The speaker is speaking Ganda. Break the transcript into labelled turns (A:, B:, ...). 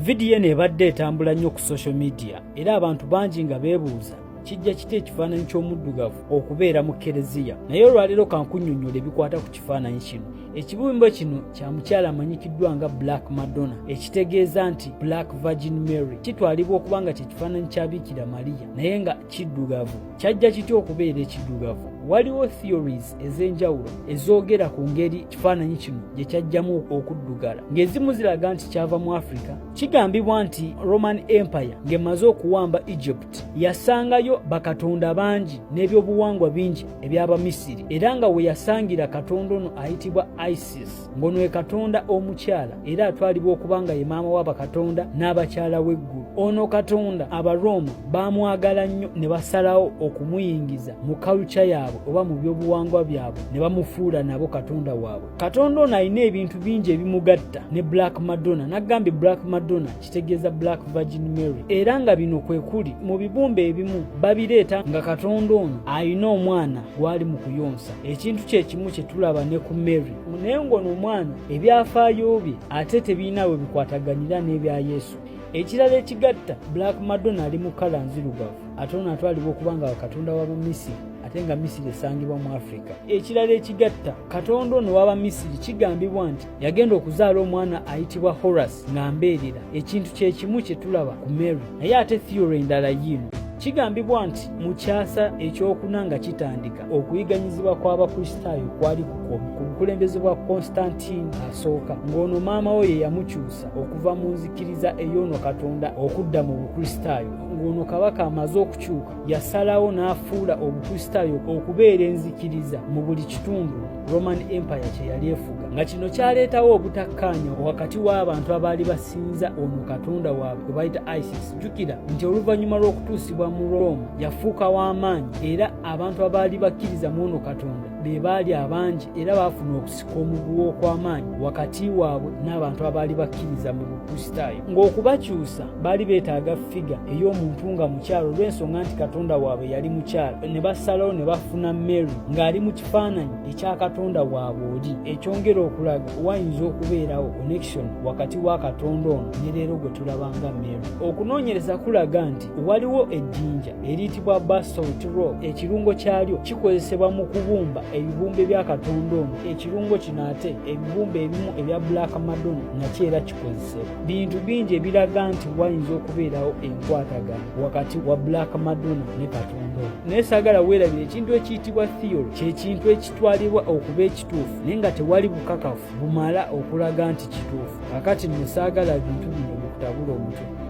A: Vidiyo eno ebadde etambula nnyo ku social media era abantu bangi nga beebuuza kijja kiti ekifaananyi ky'omuddugavu okubeera mu Kereziya. Naye olwaleero kankunnyonnyola ebikwata ku kifaananyi kino. Ekibumbe kino kya mukyala amanyikiddwa nga Black Madonna, ekitegeeza nti Black Virgin Mary. Kitwalibwa okuba nga kye kifaananyi kya Bikira Mariya naye nga kiddugavu. Kyajja kitya okubeera ekiddugavu? Waliwo theories ez'enjawulo ezoogera ku ngeri kifaananyi kino gye kyajjamu okuddugala, ng'ezimu ziraga nti kyava mu Africa. Kigambibwa nti Roman Empire ng'emaze okuwamba Egypt yasangayo bakatonda bangi n'ebyobuwangwa bingi eby'Abamisiri, era nga we yasangira katonda ono ayitibwa Isis, ng'ono ye katonda omukyala era atwalibwa okuba nga ye maama w'abakatonda n'abakyala w'eggulu. Ono katonda Abaroma baamwagala nnyo ne basalawo okumuyingiza mu culture yaabwe oba mu byobuwangwa byabwe ne bamufuula nabo katonda waabwe. Katonda ono alina ebintu bingi ebimugatta ne Black Madonna. Nagambye Black Madonna kitegeeza Black Virgin Mary, era nga bino kwe kuli mu bibumbe ebimu babireeta nga katonda ono alina omwana gwali mu kuyonsa. Ekintu kye kimu kye tulaba ne ku Mary, naye ng'ono omwana ebyafaayo bye ate tebirina we bikwataganira n'ebya Yesu. Ekirala ekigatta Black Madonna ali mu kala nzirugavu, ate ono atwalibwa okuba nga katonda w'Abamisiri ate nga Misiri esangibwa mu Afrika. Ekirala ekigatta katonda ono w'Abamisiri kigambibwa nti yagenda okuzaala omwana ayitibwa Horus nga mbeerera. Ekintu kye kimu kye tulaba ku Mary. Naye ate theory endala yiino kigambibwa nti mu kyasa ekyokuna nga kitandika okuyiganyizibwa kw'Abakristaayo kwali kukomi ku bukulembeze bwa Constantine asooka, ng'ono maama we ye yamukyusa okuva mu nzikiriza ey'ono katonda okudda mu Bukristaayo. Ng'ono kabaka amaze okukyuka yasalawo n'afuula Obukristaayo okubeera enzikiriza mu buli kitundu Roman Empire kye yali efuga, nga kino kyaleetawo obutakkaanya wakati w'abantu abaali basinza ono katonda waabwe gwe bayita Isis. Jjukira nti oluvannyuma lw'okutuusibwa mu Rome yafuuka w'amaanyi era abantu abaali bakkiriza mu ono katonda be baali abangi era baafuna okusika omuguwa okw'amaanyi wakati waabwe n'abantu abaali bakkiriza mu Bukristaayo. Ng'okubakyusa baali beetaaga figa ey'omuntu nga mukyalo olw'ensonga nti katonda waabwe yali mukyalo. Ne basalawo ne bafuna Mary ng'ali mu kifaananyi ekya katonda waabwe oli, ekyongera okulaga wayinza okubeerawo connection wakati wa katonda ono ne leero gwe tulaba nga Mary. Okunoonyereza kulaga nti waliwo ejjinja eriyitibwa basalt rock. Ekirungo kyalyo kikozesebwa mu kubumba ebibumbe bya katonda ono. Ekirungo kino ate ebibumbe ebimu ebya Black Madonna nakyo era kikozesebwa. Bintu bingi ebiraga nti wayinza okubeerawo enkwatagana wakati wa Black Madonna ne katonda ono. Naye saagala weerabire ekintu ekiyitibwa theory kye kintu ekitwalibwa okuba ekituufu naye nga tewali bukakafu bumala okulaga nti kituufu. Kakati nno saagala bintu bino bikutabula omutwe.